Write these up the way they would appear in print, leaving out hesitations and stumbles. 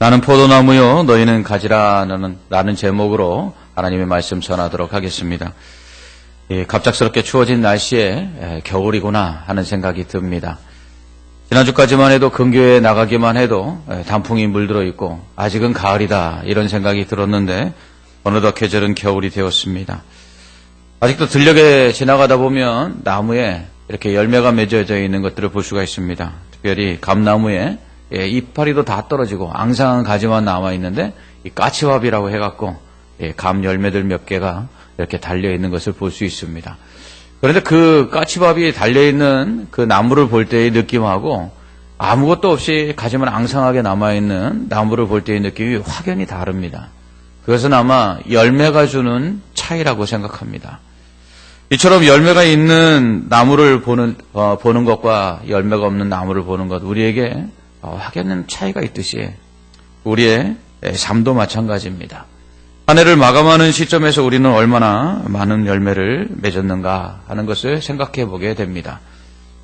나는 포도나무요 너희는 가지라는 제목으로 하나님의 말씀 전하도록 하겠습니다. 갑작스럽게 추워진 날씨에 겨울이구나 하는 생각이 듭니다. 지난주까지만 해도 근교에 나가기만 해도 단풍이 물들어 있고 아직은 가을이다 이런 생각이 들었는데 어느덧 계절은 겨울이 되었습니다. 아직도 들녘에 지나가다 보면 나무에 이렇게 열매가 맺어져 있는 것들을 볼 수가 있습니다. 특별히 감나무에 이파리도 다 떨어지고 앙상한 가지만 남아 있는데 이 까치밥이라고 해갖고 감 열매들 몇 개가 이렇게 달려 있는 것을 볼 수 있습니다. 그런데 그 까치밥이 달려 있는 그 나무를 볼 때의 느낌하고 아무것도 없이 가지만 앙상하게 남아 있는 나무를 볼 때의 느낌이 확연히 다릅니다. 그것은 아마 열매가 주는 차이라고 생각합니다. 이처럼 열매가 있는 나무를 보는 것과 열매가 없는 나무를 보는 것, 우리에게 확연한 차이가 있듯이 우리의 삶도 마찬가지입니다. 한 해를 마감하는 시점에서 우리는 얼마나 많은 열매를 맺었는가 하는 것을 생각해 보게 됩니다.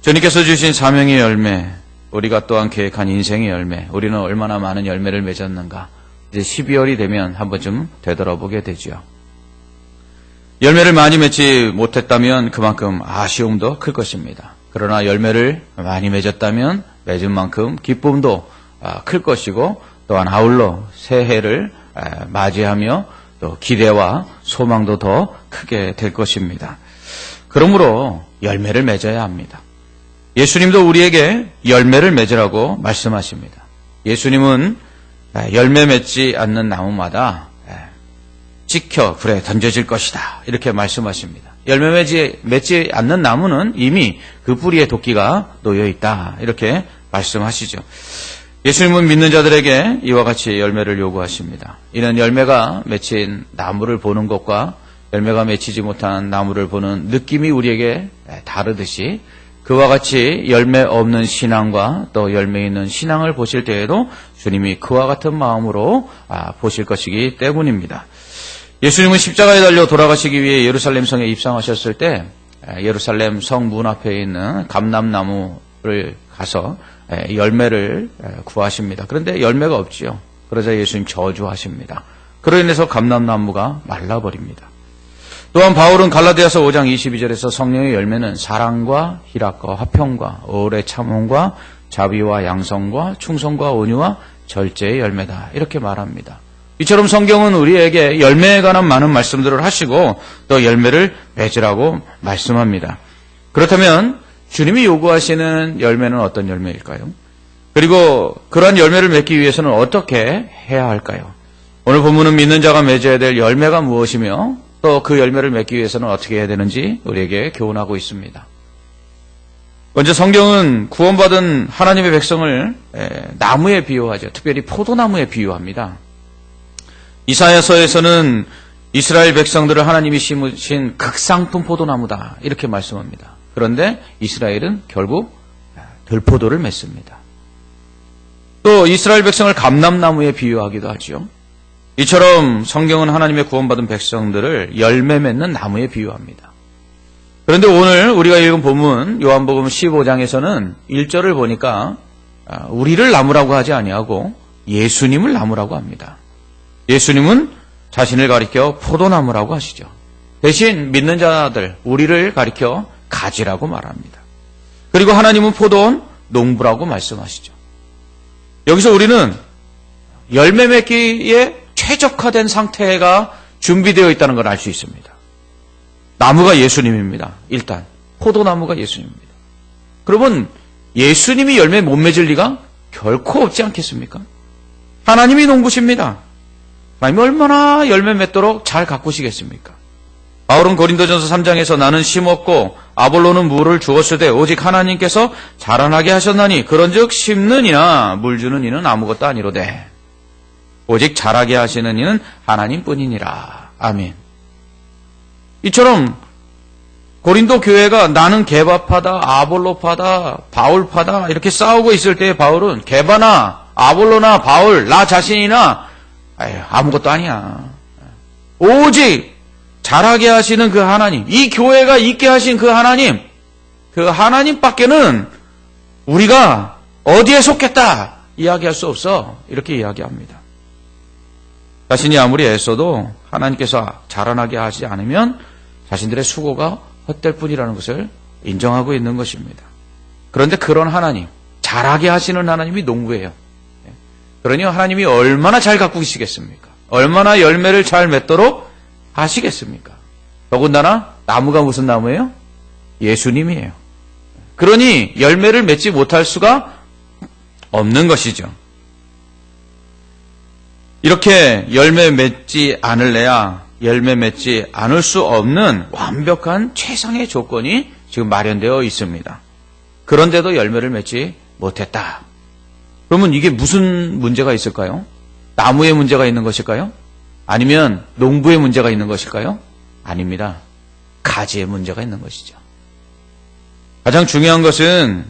주님께서 주신 사명의 열매, 우리가 또한 계획한 인생의 열매, 우리는 얼마나 많은 열매를 맺었는가, 이제 12월이 되면 한 번쯤 되돌아보게 되죠. 열매를 많이 맺지 못했다면 그만큼 아쉬움도 클 것입니다. 그러나 열매를 많이 맺었다면 맺은 만큼 기쁨도 클 것이고 또한 아울러 새해를 맞이하며 또 기대와 소망도 더 크게 될 것입니다. 그러므로 열매를 맺어야 합니다. 예수님도 우리에게 열매를 맺으라고 말씀하십니다. 예수님은 열매 맺지 않는 나무마다 찍혀 불에 던져질 것이다 이렇게 말씀하십니다. 열매 맺지 않는 나무는 이미 그 뿌리에 도끼가 놓여 있다 이렇게 말씀하시죠. 예수님은 믿는 자들에게 이와 같이 열매를 요구하십니다. 이는 열매가 맺힌 나무를 보는 것과 열매가 맺히지 못한 나무를 보는 느낌이 우리에게 다르듯이 그와 같이 열매 없는 신앙과 또 열매 있는 신앙을 보실 때에도 주님이 그와 같은 마음으로 보실 것이기 때문입니다. 예수님은 십자가에 달려 돌아가시기 위해 예루살렘 성에 입성하셨을 때 예루살렘 성 문 앞에 있는 감람나무를 가서 열매를 구하십니다. 그런데 열매가 없지요. 그러자 예수님 저주하십니다. 그로 인해서 감람나무가 말라버립니다. 또한 바울은 갈라디아서 5장 22절에서 성령의 열매는 사랑과 희락과 화평과 오래 참음과 자비와 양성과 충성과 온유와 절제의 열매다 이렇게 말합니다. 이처럼 성경은 우리에게 열매에 관한 많은 말씀들을 하시고 또 열매를 맺으라고 말씀합니다. 그렇다면 주님이 요구하시는 열매는 어떤 열매일까요? 그리고 그러한 열매를 맺기 위해서는 어떻게 해야 할까요? 오늘 본문은 믿는 자가 맺어야 될 열매가 무엇이며 또 그 열매를 맺기 위해서는 어떻게 해야 되는지 우리에게 교훈하고 있습니다. 먼저 성경은 구원받은 하나님의 백성을 나무에 비유하죠. 특별히 포도나무에 비유합니다. 이사야서에서는 이스라엘 백성들을 하나님이 심으신 극상품 포도나무다 이렇게 말씀합니다. 그런데 이스라엘은 결국 들포도를 맺습니다. 또 이스라엘 백성을 감람나무에 비유하기도 하죠. 이처럼 성경은 하나님의 구원받은 백성들을 열매 맺는 나무에 비유합니다. 그런데 오늘 우리가 읽은 본문 요한복음 15장에서는 1절을 보니까 우리를 나무라고 하지 아니하고 예수님을 나무라고 합니다. 예수님은 자신을 가리켜 포도나무라고 하시죠. 대신 믿는 자들, 우리를 가리켜 가지라고 말합니다. 그리고 하나님은 포도원 농부라고 말씀하시죠. 여기서 우리는 열매 맺기에 최적화된 상태가 준비되어 있다는 걸 알 수 있습니다. 나무가 예수님입니다. 일단 포도나무가 예수님입니다. 그러면 예수님이 열매 못 맺을 리가 결코 없지 않겠습니까? 하나님이 농부십니다. 하나님이 얼마나 열매 맺도록 잘 가꾸시겠습니까? 바울은 고린도전서 3장에서 나는 심었고 아볼로는 물을 주었으되 오직 하나님께서 자라나게 하셨나니 그런즉 심는 이나 물 주는 이는 아무것도 아니로되 오직 자라게 하시는 이는 하나님뿐이니라. 아멘. 이처럼 고린도 교회가 나는 게바파다, 아볼로파다, 바울파다 이렇게 싸우고 있을 때 바울은 게바나 아볼로나 바울 나 자신이나 아무것도 아니야. 오직 자라게 하시는 그 하나님, 이 교회가 있게 하신 그 하나님밖에는 우리가 어디에 속했다 이야기할 수 없어. 이렇게 이야기합니다. 자신이 아무리 애써도 하나님께서 자라나게 하지 않으면 자신들의 수고가 헛될 뿐이라는 것을 인정하고 있는 것입니다. 그런데 그런 하나님, 자라게 하시는 하나님이 농부예요. 그러니 하나님이 얼마나 잘 가꾸시겠습니까? 얼마나 열매를 잘 맺도록 하시겠습니까? 더군다나 나무가 무슨 나무예요? 예수님이에요. 그러니 열매를 맺지 못할 수가 없는 것이죠. 이렇게 열매 맺지 않을래야 열매 맺지 않을 수 없는 완벽한 최상의 조건이 지금 마련되어 있습니다. 그런데도 열매를 맺지 못했다. 그러면 이게 무슨 문제가 있을까요? 나무에 문제가 있는 것일까요? 아니면 농부에 문제가 있는 것일까요? 아닙니다. 가지에 문제가 있는 것이죠. 가장 중요한 것은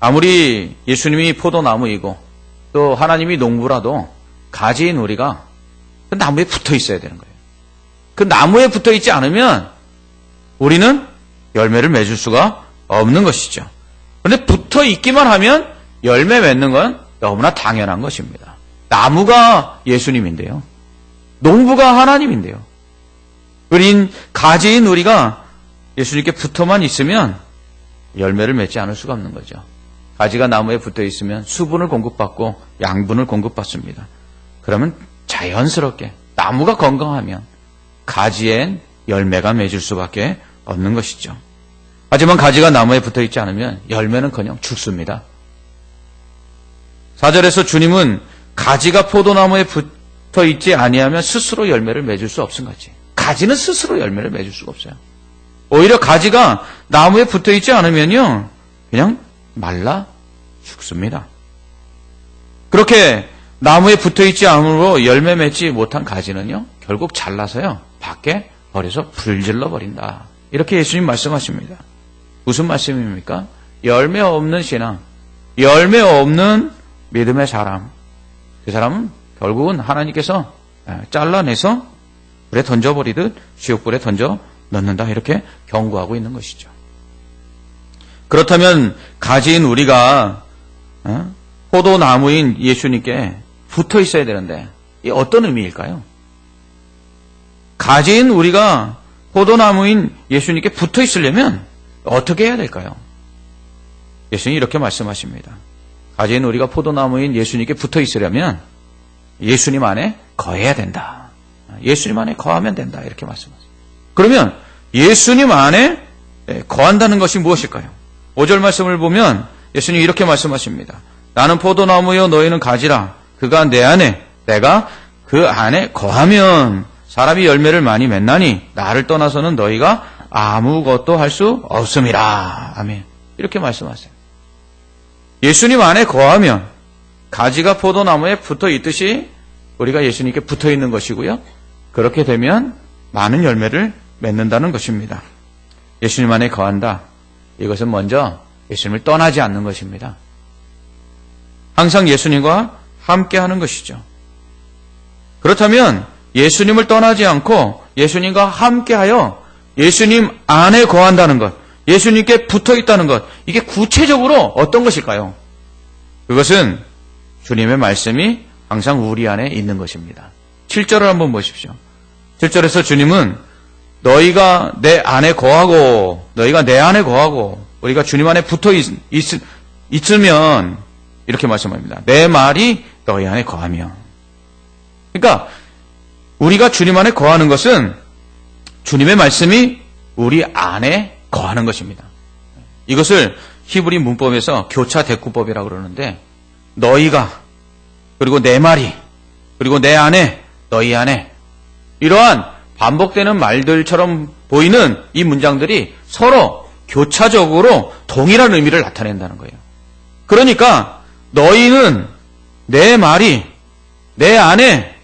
아무리 예수님이 포도나무이고 또 하나님이 농부라도 가지인 우리가 그 나무에 붙어 있어야 되는 거예요. 그 나무에 붙어 있지 않으면 우리는 열매를 맺을 수가 없는 것이죠. 그런데 붙어 있기만 하면 열매 맺는 건 너무나 당연한 것입니다. 나무가 예수님인데요. 농부가 하나님인데요. 그린 가지인 우리가 예수님께 붙어만 있으면 열매를 맺지 않을 수가 없는 거죠. 가지가 나무에 붙어 있으면 수분을 공급받고 양분을 공급받습니다. 그러면 자연스럽게 나무가 건강하면 가지엔 열매가 맺을 수밖에 없는 것이죠. 하지만 가지가 나무에 붙어 있지 않으면 열매는커녕 죽습니다. 4절에서 주님은 가지가 포도나무에 붙어 있지 아니하면 스스로 열매를 맺을 수 없음 같이. 가지는 스스로 열매를 맺을 수가 없어요. 오히려 가지가 나무에 붙어 있지 않으면요, 그냥 말라 죽습니다. 그렇게 나무에 붙어 있지 않으므로 열매 맺지 못한 가지는요, 결국 잘라서요, 밖에 버려서 불질러 버린다. 이렇게 예수님 말씀하십니다. 무슨 말씀입니까? 열매 없는 신앙, 열매 없는 믿음의 사람, 그 사람은 결국은 하나님께서 잘라내서 불에 던져버리듯 지옥불에 던져 넣는다. 이렇게 경고하고 있는 것이죠. 그렇다면 가지인 우리가 포도나무인 예수님께 붙어 있어야 되는데 이 어떤 의미일까요? 가지인 우리가 포도나무인 예수님께 붙어 있으려면 어떻게 해야 될까요? 예수님이 이렇게 말씀하십니다. 가지인 우리가 포도나무인 예수님께 붙어 있으려면 예수님 안에 거해야 된다. 예수님 안에 거하면 된다. 이렇게 말씀하세요. 그러면 예수님 안에 거한다는 것이 무엇일까요? 5절 말씀을 보면 예수님이 이렇게 말씀하십니다. 나는 포도나무여 너희는 가지라. 그가 내 안에 내가 그 안에 거하면 사람이 열매를 많이 맺나니 나를 떠나서는 너희가 아무것도 할 수 없음이라. 아멘. 이렇게 말씀하세요. 예수님 안에 거하면 가지가 포도나무에 붙어 있듯이 우리가 예수님께 붙어 있는 것이고요. 그렇게 되면 많은 열매를 맺는다는 것입니다. 예수님 안에 거한다. 이것은 먼저 예수님을 떠나지 않는 것입니다. 항상 예수님과 함께하는 것이죠. 그렇다면 예수님을 떠나지 않고 예수님과 함께하여 예수님 안에 거한다는 것, 예수님께 붙어 있다는 것, 이게 구체적으로 어떤 것일까요? 그것은 주님의 말씀이 항상 우리 안에 있는 것입니다. 7절을 한번 보십시오. 7절에서 주님은 너희가 내 안에 거하고 너희가 내 안에 거하고 우리가 주님 안에 붙어 있으면 이렇게 말씀합니다. 내 말이 너희 안에 거하며. 그러니까 우리가 주님 안에 거하는 것은 주님의 말씀이 우리 안에 거하는 것입니다. 이것을 히브리 문법에서 교차 대꾸법이라고 그러는데 너희가 그리고 내 말이 그리고 내 안에 너희 안에 이러한 반복되는 말들처럼 보이는 이 문장들이 서로 교차적으로 동일한 의미를 나타낸다는 거예요. 그러니까 너희는 내 말이 내 안에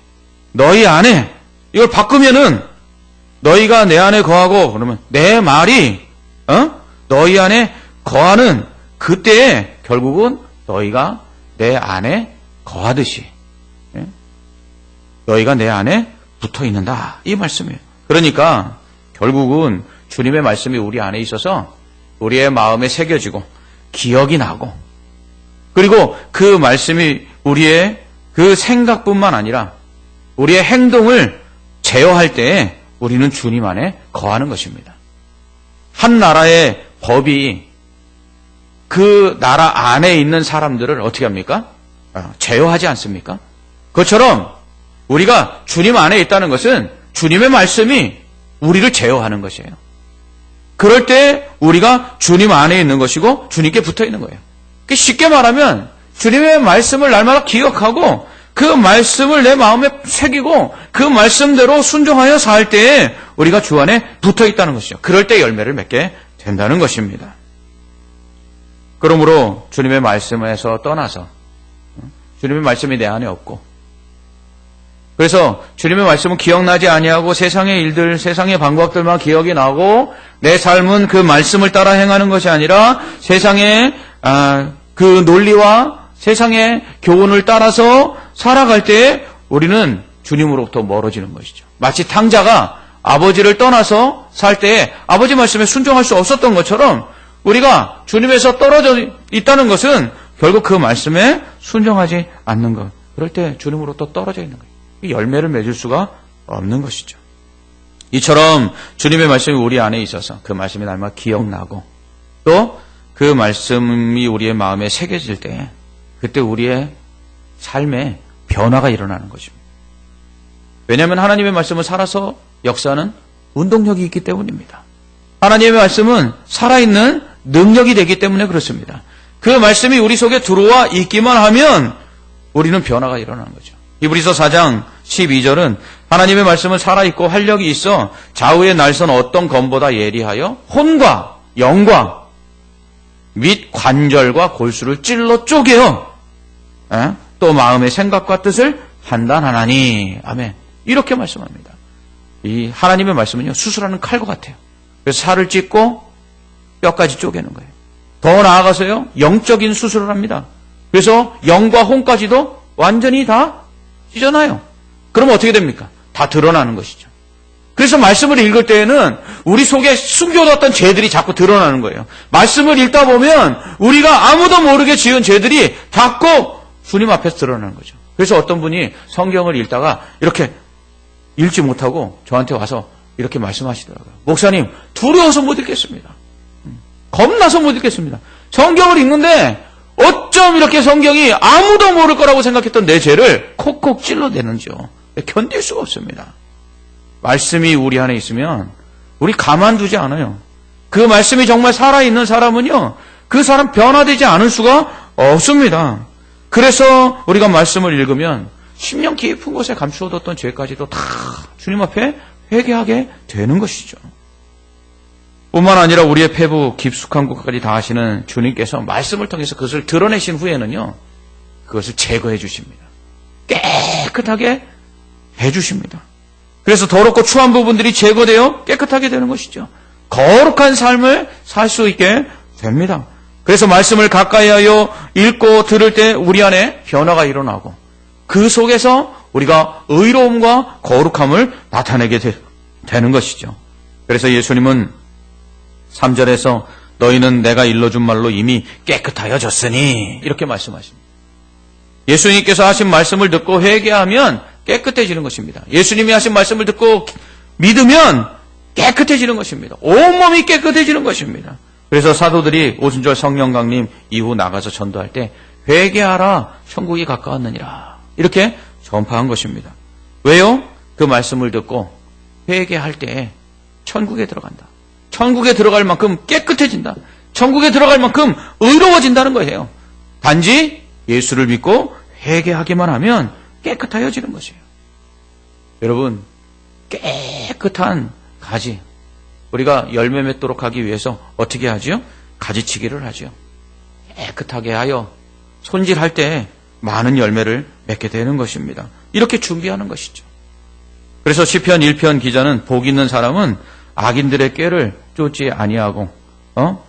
너희 안에 이걸 바꾸면은 너희가 내 안에 거하고 그러면 내 말이 너희 안에 거하는 그때에 결국은 너희가 내 안에 거하듯이 너희가 내 안에 붙어 있는다. 이 말씀이에요. 그러니까 결국은 주님의 말씀이 우리 안에 있어서 우리의 마음에 새겨지고 기억이 나고 그리고 그 말씀이 우리의 그 생각뿐만 아니라 우리의 행동을 제어할 때에 우리는 주님 안에 거하는 것입니다. 한 나라의 법이 그 나라 안에 있는 사람들을 어떻게 합니까? 제어하지 않습니까? 그것처럼 우리가 주님 안에 있다는 것은 주님의 말씀이 우리를 제어하는 것이에요. 그럴 때 우리가 주님 안에 있는 것이고 주님께 붙어 있는 거예요. 쉽게 말하면 주님의 말씀을 날마다 기억하고 그 말씀을 내 마음에 새기고 그 말씀대로 순종하여 살 때에 우리가 주 안에 붙어 있다는 것이죠. 그럴 때 열매를 맺게 된다는 것입니다. 그러므로 주님의 말씀에서 떠나서 주님의 말씀이 내 안에 없고, 그래서 주님의 말씀은 기억나지 아니하고 세상의 일들, 세상의 방법들만 기억이 나고 내 삶은 그 말씀을 따라 행하는 것이 아니라 세상의 그 논리와 세상의 교훈을 따라서 살아갈 때 우리는 주님으로부터 멀어지는 것이죠. 마치 탕자가 아버지를 떠나서 살 때에 아버지 말씀에 순종할 수 없었던 것처럼 우리가 주님에서 떨어져 있다는 것은 결국 그 말씀에 순종하지 않는 것. 그럴 때 주님으로부터 떨어져 있는 거예요. 열매를 맺을 수가 없는 것이죠. 이처럼 주님의 말씀이 우리 안에 있어서 그 말씀이 날마다 기억나고 또 그 말씀이 우리의 마음에 새겨질 때 그때 우리의 삶에 변화가 일어나는 것입니다. 왜냐하면 하나님의 말씀은 살아서 역사하는 운동력이 있기 때문입니다. 하나님의 말씀은 살아있는 능력이 되기 때문에 그렇습니다. 그 말씀이 우리 속에 들어와 있기만 하면 우리는 변화가 일어나는 거죠. 히브리서 4장 12절은 하나님의 말씀은 살아있고 활력이 있어 좌우의 날선 어떤 검보다 예리하여 혼과 영과 및 관절과 골수를 찔러 쪼개어 또 마음의 생각과 뜻을 판단하나니. 아멘. 이렇게 말씀합니다. 이 하나님의 말씀은요, 수술하는 칼과 같아요. 그래서 살을 찢고 뼈까지 쪼개는 거예요. 더 나아가서요, 영적인 수술을 합니다. 그래서 영과 혼까지도 완전히 다 찢어놔요. 그럼 어떻게 됩니까? 다 드러나는 것이죠. 그래서 말씀을 읽을 때에는 우리 속에 숨겨뒀던 죄들이 자꾸 드러나는 거예요. 말씀을 읽다 보면 우리가 아무도 모르게 지은 죄들이 자꾸 주님 앞에서 드러나는 거죠. 그래서 어떤 분이 성경을 읽다가 이렇게 읽지 못하고 저한테 와서 이렇게 말씀하시더라고요. 목사님, 두려워서 못 읽겠습니다. 겁나서 못 읽겠습니다. 성경을 읽는데 어쩜 이렇게 성경이 아무도 모를 거라고 생각했던 내 죄를 콕콕 찔러대는지요. 견딜 수가 없습니다. 말씀이 우리 안에 있으면 우리 가만두지 않아요. 그 말씀이 정말 살아있는 사람은요, 그 사람 변화되지 않을 수가 없습니다. 그래서 우리가 말씀을 읽으면 심령 깊은 곳에 감추어뒀던 죄까지도 다 주님 앞에 회개하게 되는 것이죠. 뿐만 아니라 우리의 폐부 깊숙한 곳까지 다 하시는 주님께서 말씀을 통해서 그것을 드러내신 후에는요, 그것을 제거해 주십니다. 깨끗하게 해 주십니다. 그래서 더럽고 추한 부분들이 제거되어 깨끗하게 되는 것이죠. 거룩한 삶을 살 수 있게 됩니다. 그래서 말씀을 가까이하여 읽고 들을 때 우리 안에 변화가 일어나고 그 속에서 우리가 의로움과 거룩함을 나타내게 되는 것이죠. 그래서 예수님은 3절에서 너희는 내가 일러준 말로 이미 깨끗하여졌으니 이렇게 말씀하십니다. 예수님께서 하신 말씀을 듣고 회개하면 깨끗해지는 것입니다. 예수님이 하신 말씀을 듣고 믿으면 깨끗해지는 것입니다. 온몸이 깨끗해지는 것입니다. 그래서 사도들이 오순절 성령 강림 이후 나가서 전도할 때 회개하라 천국이 가까웠느니라 이렇게 전파한 것입니다. 왜요? 그 말씀을 듣고 회개할 때 천국에 들어간다. 천국에 들어갈 만큼 깨끗해진다. 천국에 들어갈 만큼 의로워진다는 거예요. 단지 예수를 믿고 회개하기만 하면 깨끗해지는 것이에요. 여러분, 깨끗한 가지, 우리가 열매 맺도록 하기 위해서 어떻게 하지요? 가지치기를 하지요. 깨끗하게 하여 손질할 때 많은 열매를 맺게 되는 것입니다. 이렇게 준비하는 것이죠. 그래서 시편 1편 기자는 복 있는 사람은 악인들의 꾀를 쫓지 아니하고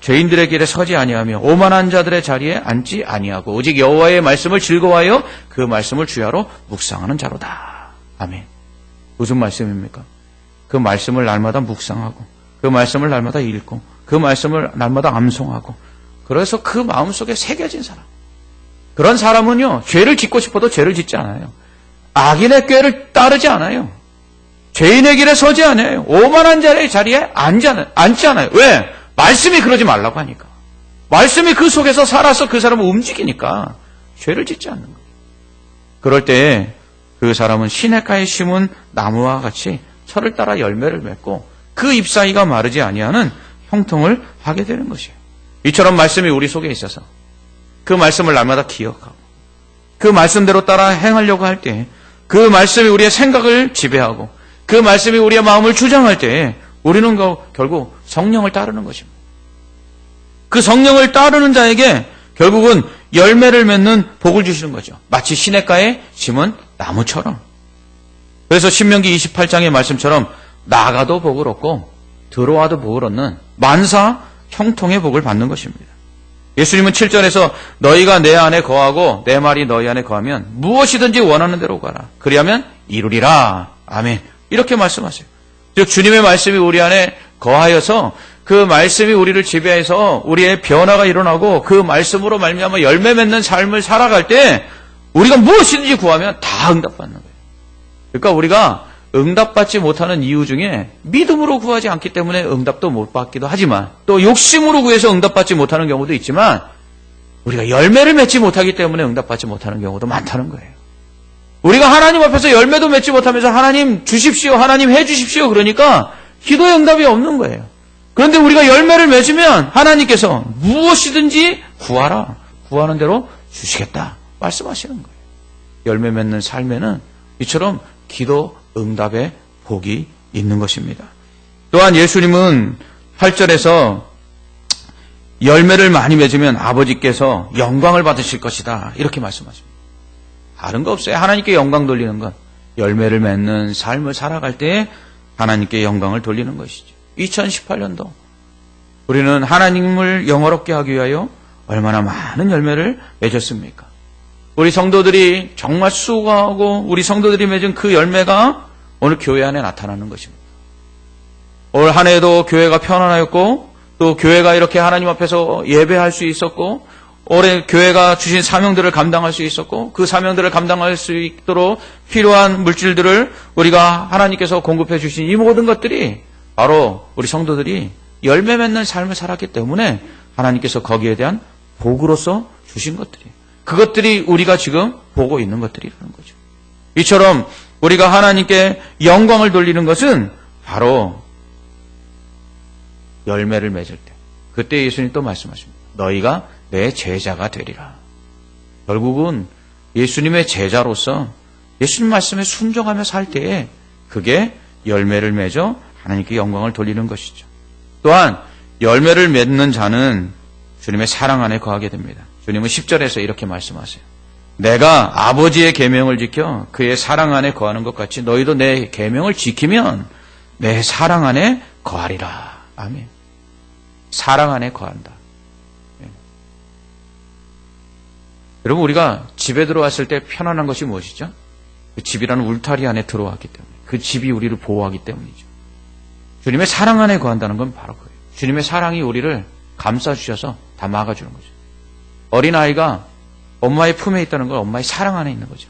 죄인들의 길에 서지 아니하며 오만한 자들의 자리에 앉지 아니하고 오직 여호와의 말씀을 즐거워하여 그 말씀을 주야로 묵상하는 자로다. 아멘. 무슨 말씀입니까? 그 말씀을 날마다 묵상하고 그 말씀을 날마다 읽고 그 말씀을 날마다 암송하고 그래서 그 마음속에 새겨진 사람. 그런 사람은요, 죄를 짓고 싶어도 죄를 짓지 않아요. 악인의 꾀를 따르지 않아요. 죄인의 길에 서지 않아요. 오만한 자리에 앉지 않아요. 왜? 말씀이 그러지 말라고 하니까. 말씀이 그 속에서 살아서 그 사람을 움직이니까 죄를 짓지 않는 거예요. 그럴 때 그 사람은 시냇가에 심은 나무와 같이 철을 따라 열매를 맺고 그 잎 사이가 마르지 아니하는 형통을 하게 되는 것이에요. 이처럼 말씀이 우리 속에 있어서 그 말씀을 날마다 기억하고 그 말씀대로 따라 행하려고 할 때 그 말씀이 우리의 생각을 지배하고 그 말씀이 우리의 마음을 주장할 때 우리는 결국 성령을 따르는 것입니다. 그 성령을 따르는 자에게 결국은 열매를 맺는 복을 주시는 거죠. 마치 시냇가에 심은 나무처럼. 그래서 신명기 28장의 말씀처럼 나가도 복을 얻고 들어와도 복을 얻는 만사 형통의 복을 받는 것입니다. 예수님은 7절에서 너희가 내 안에 거하고 내 말이 너희 안에 거하면 무엇이든지 원하는 대로 가라. 그리하면 이루리라. 아멘. 이렇게 말씀하세요. 즉 주님의 말씀이 우리 안에 거하여서 그 말씀이 우리를 지배해서 우리의 변화가 일어나고 그 말씀으로 말미암아 열매 맺는 삶을 살아갈 때 우리가 무엇이든지 구하면 다 응답받는 거예요. 그러니까 우리가 응답받지 못하는 이유 중에 믿음으로 구하지 않기 때문에 응답도 못 받기도 하지만 또 욕심으로 구해서 응답받지 못하는 경우도 있지만 우리가 열매를 맺지 못하기 때문에 응답받지 못하는 경우도 많다는 거예요. 우리가 하나님 앞에서 열매도 맺지 못하면서 하나님 주십시오, 하나님 해주십시오 그러니까 기도의 응답이 없는 거예요. 그런데 우리가 열매를 맺으면 하나님께서 무엇이든지 구하라, 구하는 대로 주시겠다 말씀하시는 거예요. 열매 맺는 삶에는 이처럼 기도 응답의 복이 있는 것입니다. 또한 예수님은 8절에서 열매를 많이 맺으면 아버지께서 영광을 받으실 것이다 이렇게 말씀하십니다. 다른 거 없어요. 하나님께 영광 돌리는 건 열매를 맺는 삶을 살아갈 때 하나님께 영광을 돌리는 것이죠. 2018년도 우리는 하나님을 영화롭게 하기 위하여 얼마나 많은 열매를 맺었습니까? 우리 성도들이 정말 수고하고 우리 성도들이 맺은 그 열매가 오늘 교회 안에 나타나는 것입니다. 올 한 해도 교회가 편안하였고 또 교회가 이렇게 하나님 앞에서 예배할 수 있었고 올해 교회가 주신 사명들을 감당할 수 있었고 그 사명들을 감당할 수 있도록 필요한 물질들을 우리가 하나님께서 공급해 주신 이 모든 것들이 바로 우리 성도들이 열매 맺는 삶을 살았기 때문에 하나님께서 거기에 대한 복으로서 주신 것들이에요. 그것들이 우리가 지금 보고 있는 것들이라는 거죠. 이처럼 우리가 하나님께 영광을 돌리는 것은 바로 열매를 맺을 때. 그때 예수님 또 말씀하십니다. 너희가 내 제자가 되리라. 결국은 예수님의 제자로서 예수님 말씀에 순종하며 살 때에 그게 열매를 맺어 하나님께 영광을 돌리는 것이죠. 또한 열매를 맺는 자는 주님의 사랑 안에 거하게 됩니다. 주님은 10절에서 이렇게 말씀하세요. 내가 아버지의 계명을 지켜 그의 사랑 안에 거하는 것 같이 너희도 내 계명을 지키면 내 사랑 안에 거하리라. 아멘. 사랑 안에 거한다. 여러분 우리가 집에 들어왔을 때 편안한 것이 무엇이죠? 그 집이라는 울타리 안에 들어왔기 때문에 그 집이 우리를 보호하기 때문이죠. 주님의 사랑 안에 거한다는 건 바로 그거예요. 주님의 사랑이 우리를 감싸주셔서 다 막아주는 거죠. 어린아이가 엄마의 품에 있다는 건 엄마의 사랑 안에 있는 거죠.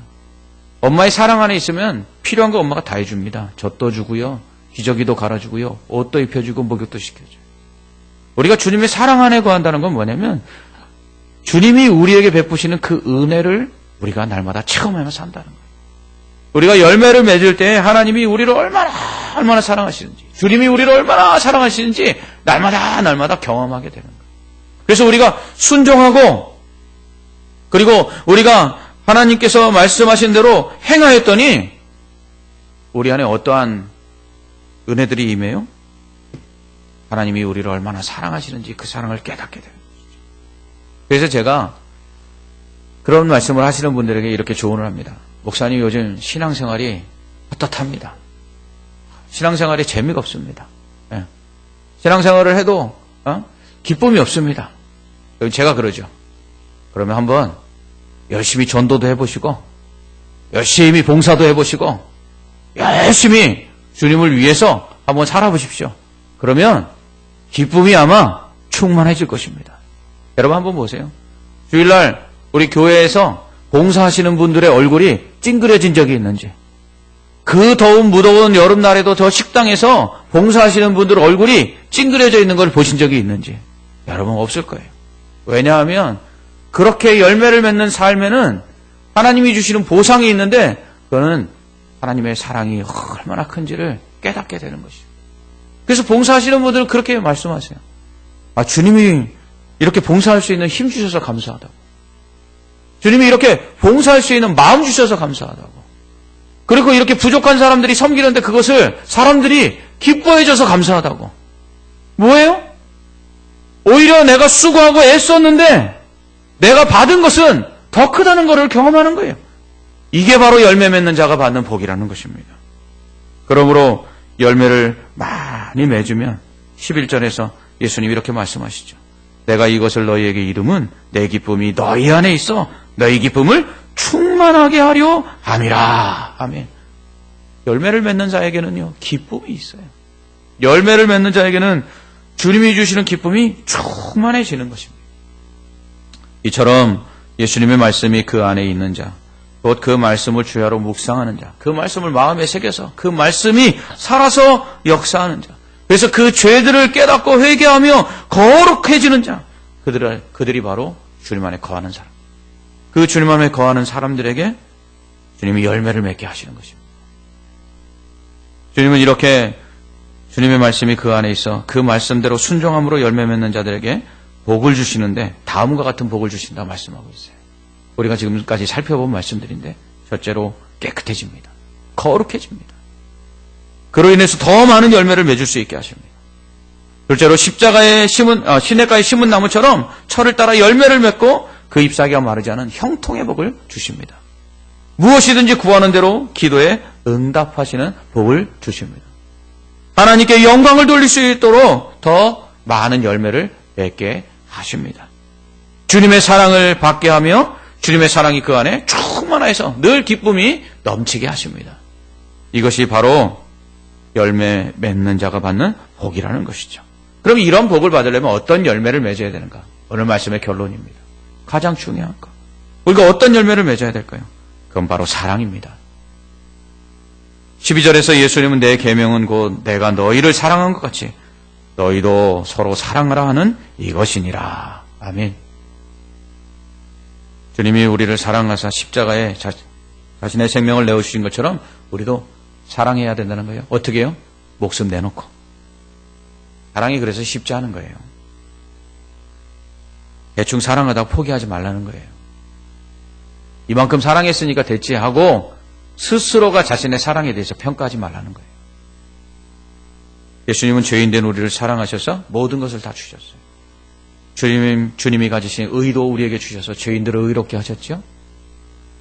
엄마의 사랑 안에 있으면 필요한 거 엄마가 다 해줍니다. 젖도 주고요. 기저귀도 갈아주고요. 옷도 입혀주고 목욕도 시켜줘요. 우리가 주님의 사랑 안에 거한다는 건 뭐냐면 주님이 우리에게 베푸시는 그 은혜를 우리가 날마다 체험하며 산다는 거예요. 우리가 열매를 맺을 때 하나님이 우리를 얼마나 사랑하시는지 주님이 우리를 얼마나 사랑하시는지 날마다 경험하게 되는 거예요. 그래서 우리가 순종하고 그리고 우리가 하나님께서 말씀하신 대로 행하였더니 우리 안에 어떠한 은혜들이 임해요? 하나님이 우리를 얼마나 사랑하시는지 그 사랑을 깨닫게 됩니다. 그래서 제가 그런 말씀을 하시는 분들에게 이렇게 조언을 합니다. 목사님 요즘 신앙생활이 헛헛합니다. 신앙생활이 재미가 없습니다. 네. 신앙생활을 해도 기쁨이 없습니다. 제가 그러죠. 그러면 한번 열심히 전도도 해보시고 열심히 봉사도 해보시고 열심히 주님을 위해서 한번 살아보십시오. 그러면 기쁨이 아마 충만해질 것입니다. 여러분 한번 보세요. 주일날 우리 교회에서 봉사하시는 분들의 얼굴이 찡그려진 적이 있는지, 그 더운 무더운 여름날에도 저 식당에서 봉사하시는 분들 얼굴이 찡그려져 있는 걸 보신 적이 있는지, 여러분 없을 거예요. 왜냐하면 그렇게 열매를 맺는 삶에는 하나님이 주시는 보상이 있는데, 그거는 하나님의 사랑이 얼마나 큰지를 깨닫게 되는 것이죠. 그래서 봉사하시는 분들은 그렇게 말씀하세요. 주님이 이렇게 봉사할 수 있는 힘 주셔서 감사하다고. 주님이 이렇게 봉사할 수 있는 마음 주셔서 감사하다고. 그리고 이렇게 부족한 사람들이 섬기는데 그것을 사람들이 기뻐해줘서 감사하다고. 뭐예요? 오히려 내가 수고하고 애썼는데 내가 받은 것은 더 크다는 것을 경험하는 거예요. 이게 바로 열매 맺는 자가 받는 복이라는 것입니다. 그러므로 열매를 많이 맺으면 11절에서 예수님이 이렇게 말씀하시죠. 내가 이것을 너희에게 이름은 내 기쁨이 너희 안에 있어 너희 기쁨을 충만하게 하려 함이라. 아멘. 열매를 맺는 자에게는요, 기쁨이 있어요. 열매를 맺는 자에게는 주님이 주시는 기쁨이 충만해지는 것입니다. 이처럼 예수님의 말씀이 그 안에 있는 자, 곧 그 말씀을 주야로 묵상하는 자, 그 말씀을 마음에 새겨서 그 말씀이 살아서 역사하는 자, 그래서 그 죄들을 깨닫고 회개하며 거룩해지는 자, 그들이 바로 주님 안에 거하는 사람. 그 주님 안에 거하는 사람들에게 주님이 열매를 맺게 하시는 것입니다. 주님은 이렇게 주님의 말씀이 그 안에 있어 그 말씀대로 순종함으로 열매 맺는 자들에게 복을 주시는데 다음과 같은 복을 주신다 말씀하고 있어요. 우리가 지금까지 살펴본 말씀들인데, 첫째로 깨끗해집니다. 거룩해집니다. 그로 인해서 더 많은 열매를 맺을 수 있게 하십니다. 둘째로 십자가에 심은 시냇가에 심은 나무처럼 철을 따라 열매를 맺고 그 잎사귀가 마르지 않은 형통의 복을 주십니다. 무엇이든지 구하는 대로 기도에 응답하시는 복을 주십니다. 하나님께 영광을 돌릴 수 있도록 더 많은 열매를 맺게 하십니다. 주님의 사랑을 받게 하며 주님의 사랑이 그 안에 충만해서 늘 기쁨이 넘치게 하십니다. 이것이 바로 열매 맺는 자가 받는 복이라는 것이죠. 그럼 이런 복을 받으려면 어떤 열매를 맺어야 되는가? 오늘 말씀의 결론입니다. 가장 중요한 것. 우리가 어떤 열매를 맺어야 될까요? 그건 바로 사랑입니다. 12절에서 예수님은 내 계명은 곧 내가 너희를 사랑한 것 같이 너희도 서로 사랑하라 하는 이것이니라. 아멘. 주님이 우리를 사랑하사 십자가에 자신의 생명을 내어주신 것처럼 우리도 사랑해야 된다는 거예요. 어떻게 해요? 목숨 내놓고. 사랑이 그래서 쉽지 않은 거예요. 대충 사랑하다가 포기하지 말라는 거예요. 이만큼 사랑했으니까 됐지 하고 스스로가 자신의 사랑에 대해서 평가하지 말라는 거예요. 예수님은 죄인된 우리를 사랑하셔서 모든 것을 다 주셨어요. 주님이 가지신 의도 우리에게 주셔서 죄인들을 의롭게 하셨죠.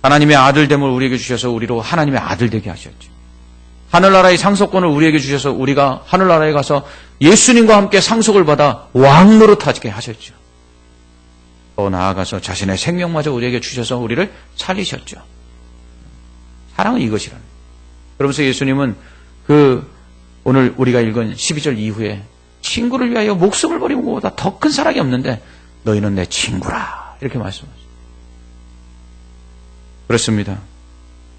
하나님의 아들됨을 우리에게 주셔서 우리로 하나님의 아들 되게 하셨죠. 하늘나라의 상속권을 우리에게 주셔서 우리가 하늘나라에 가서 예수님과 함께 상속을 받아 왕 노릇하게 하셨죠. 더 나아가서 자신의 생명마저 우리에게 주셔서 우리를 살리셨죠. 사랑은 이것이라는 거예요. 그러면서 예수님은 오늘 우리가 읽은 12절 이후에 친구를 위하여 목숨을 버리는 것보다 더 큰 사랑이 없는데 너희는 내 친구라 이렇게 말씀하셨어요. 그렇습니다.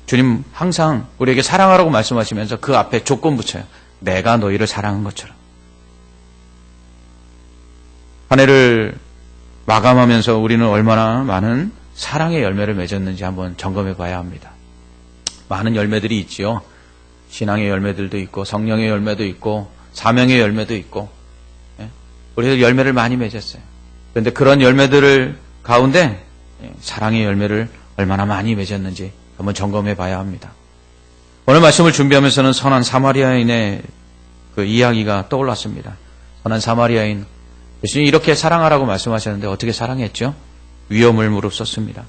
주님 항상 우리에게 사랑하라고 말씀하시면서 그 앞에 조건 붙여요. 내가 너희를 사랑한 것처럼. 한 해를 마감하면서 우리는 얼마나 많은 사랑의 열매를 맺었는지 한번 점검해 봐야 합니다. 많은 열매들이 있지요. 신앙의 열매들도 있고 성령의 열매도 있고 사명의 열매도 있고 우리도 열매를 많이 맺었어요. 그런데 그런 열매들 가운데 사랑의 열매를 얼마나 많이 맺었는지 한번 점검해 봐야 합니다. 오늘 말씀을 준비하면서는 선한 사마리아인의 그 이야기가 떠올랐습니다. 선한 사마리아인, 예수님이 이렇게 사랑하라고 말씀하셨는데 어떻게 사랑했죠? 위험을 무릅썼습니다.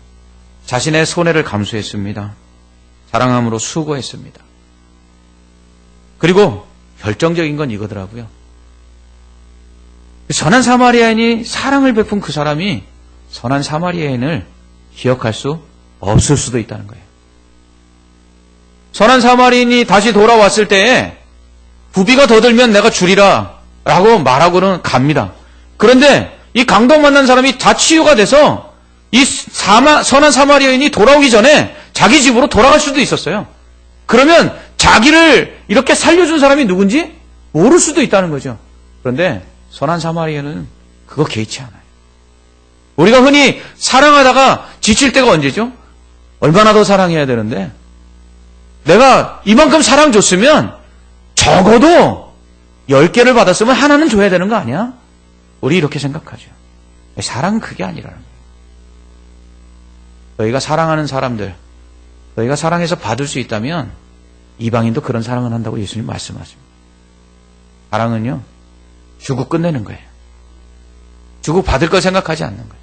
자신의 손해를 감수했습니다. 사랑함으로 수고했습니다. 그리고 결정적인 건 이거더라고요. 선한 사마리아인이 사랑을 베푼 그 사람이 선한 사마리아인을 기억할 수 없을 수도 있다는 거예요. 선한 사마리아인이 다시 돌아왔을 때에 부비가 더 들면 내가 주리라 라고 말하고는 갑니다. 그런데 이 강도 만난 사람이 다 치유가 돼서 이 선한 사마리아인이 돌아오기 전에 자기 집으로 돌아갈 수도 있었어요. 그러면 자기를 이렇게 살려준 사람이 누군지 모를 수도 있다는 거죠. 그런데 선한 사마리아인은 그거 개의치 않아요. 우리가 흔히 사랑하다가 지칠 때가 언제죠? 얼마나 더 사랑해야 되는데 내가 이만큼 사랑 줬으면 적어도 10개를 받았으면 하나는 줘야 되는 거 아니야? 우리 이렇게 생각하죠. 사랑은 그게 아니라는 거예요. 너희가 사랑하는 사람들, 너희가 사랑해서 받을 수 있다면 이방인도 그런 사랑을 한다고 예수님 말씀하십니다. 사랑은요, 주고 끝내는 거예요. 주고 받을 걸 생각하지 않는 거예요.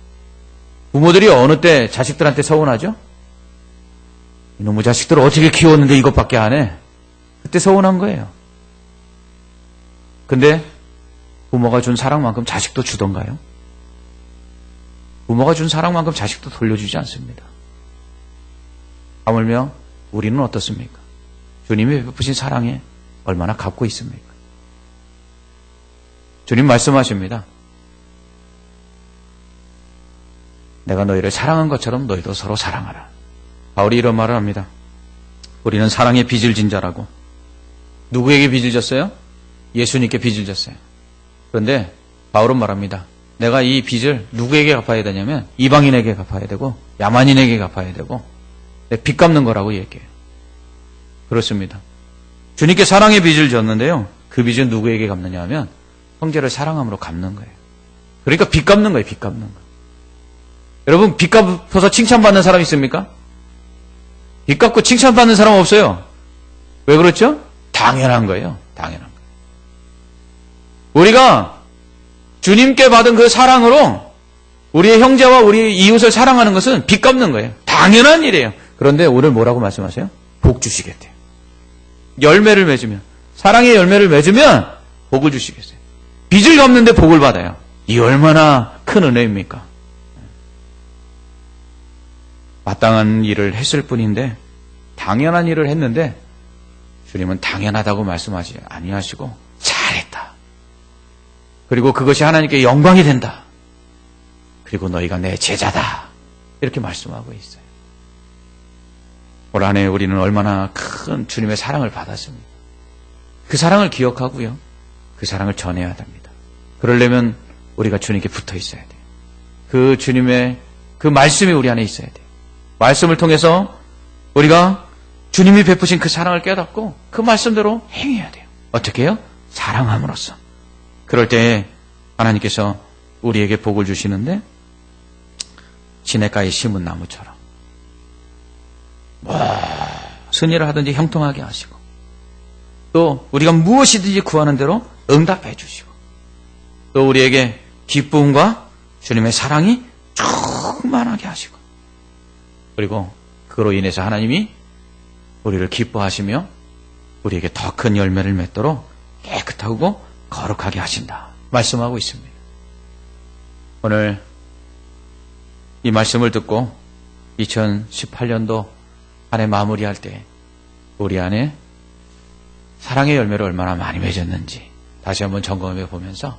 부모들이 어느 때 자식들한테 서운하죠? 이놈의 자식들을 어떻게 키웠는데 이것밖에 안 해? 그때 서운한 거예요. 근데 부모가 준 사랑만큼 자식도 주던가요? 부모가 준 사랑만큼 자식도 돌려주지 않습니다. 하물며 우리는 어떻습니까? 주님이 베푸신 사랑에 얼마나 갚고 있습니까? 주님 말씀하십니다. 내가 너희를 사랑한 것처럼 너희도 서로 사랑하라. 바울이 이런 말을 합니다. 우리는 사랑의 빚을 진 자라고. 누구에게 빚을 졌어요? 예수님께 빚을 졌어요. 그런데 바울은 말합니다. 내가 이 빚을 누구에게 갚아야 되냐면 이방인에게 갚아야 되고 야만인에게 갚아야 되고 내 빚 갚는 거라고 얘기해요. 그렇습니다. 주님께 사랑의 빚을 졌는데요. 그 빚은 누구에게 갚느냐 하면 형제를 사랑함으로 갚는 거예요. 그러니까 빚 갚는 거예요. 빚 갚는 거. 여러분 빚 갚아서 칭찬받는 사람 있습니까? 빚 갚고 칭찬받는 사람 없어요. 왜 그렇죠? 당연한 거예요. 당연한 거예요. 우리가 주님께 받은 그 사랑으로 우리의 형제와 우리의 이웃을 사랑하는 것은 빚 갚는 거예요. 당연한 일이에요. 그런데 오늘 뭐라고 말씀하세요? 복 주시겠대요. 열매를 맺으면, 사랑의 열매를 맺으면 복을 주시겠어요. 빚을 갚는데 복을 받아요. 이 얼마나 큰 은혜입니까? 마땅한 일을 했을 뿐인데 당연한 일을 했는데 주님은 당연하다고 말씀하지 아니하시고 잘했다. 그리고 그것이 하나님께 영광이 된다. 그리고 너희가 내 제자다. 이렇게 말씀하고 있어요. 올 한 해 우리는 얼마나 큰 주님의 사랑을 받았습니다. 그 사랑을 기억하고요. 그 사랑을 전해야 됩니다. 그러려면 우리가 주님께 붙어 있어야 돼요. 그 주님의 그 말씀이 우리 안에 있어야 돼요. 말씀을 통해서 우리가 주님이 베푸신 그 사랑을 깨닫고 그 말씀대로 행해야 돼요. 어떻게 해요? 사랑함으로써. 그럴 때 하나님께서 우리에게 복을 주시는데 시냇가에 심은 나무처럼 무슨 일을 하든지 형통하게 하시고 또 우리가 무엇이든지 구하는 대로 응답해 주시고 또 우리에게 기쁨과 주님의 사랑이 충만하게 하시고 그리고 그로 인해서 하나님이 우리를 기뻐하시며 우리에게 더 큰 열매를 맺도록 깨끗하고 거룩하게 하신다 말씀하고 있습니다. 오늘 이 말씀을 듣고 2018년도 한 해 마무리할 때 우리 안에 사랑의 열매를 얼마나 많이 맺었는지 다시 한번 점검해 보면서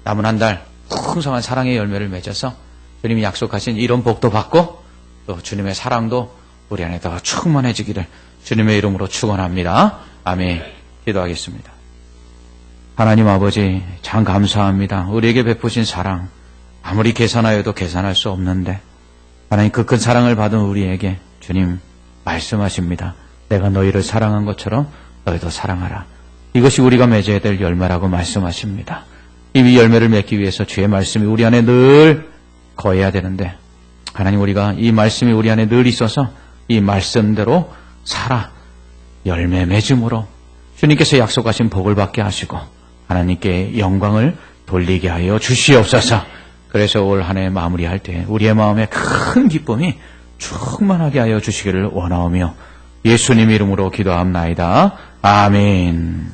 남은 한 달 풍성한 사랑의 열매를 맺어서 주님이 약속하신 이런 복도 받고 또 주님의 사랑도 우리 안에 더 충만해지기를 주님의 이름으로 축원합니다. 아멘. 기도하겠습니다. 하나님 아버지 참 감사합니다. 우리에게 베푸신 사랑 아무리 계산하여도 계산할 수 없는데 하나님 그 큰 사랑을 받은 우리에게 주님 말씀하십니다. 내가 너희를 사랑한 것처럼 너희도 사랑하라. 이것이 우리가 맺어야 될 열매라고 말씀하십니다. 이 열매를 맺기 위해서 주의 말씀이 우리 안에 늘 거해야 되는데 하나님 우리가 이 말씀이 우리 안에 늘 있어서 이 말씀대로 살아 열매 맺음으로 주님께서 약속하신 복을 받게 하시고 하나님께 영광을 돌리게 하여 주시옵소서. 그래서 올 한 해 마무리할 때 우리의 마음에 큰 기쁨이 충만하게 하여 주시기를 원하오며 예수님 이름으로 기도합나이다. 아멘.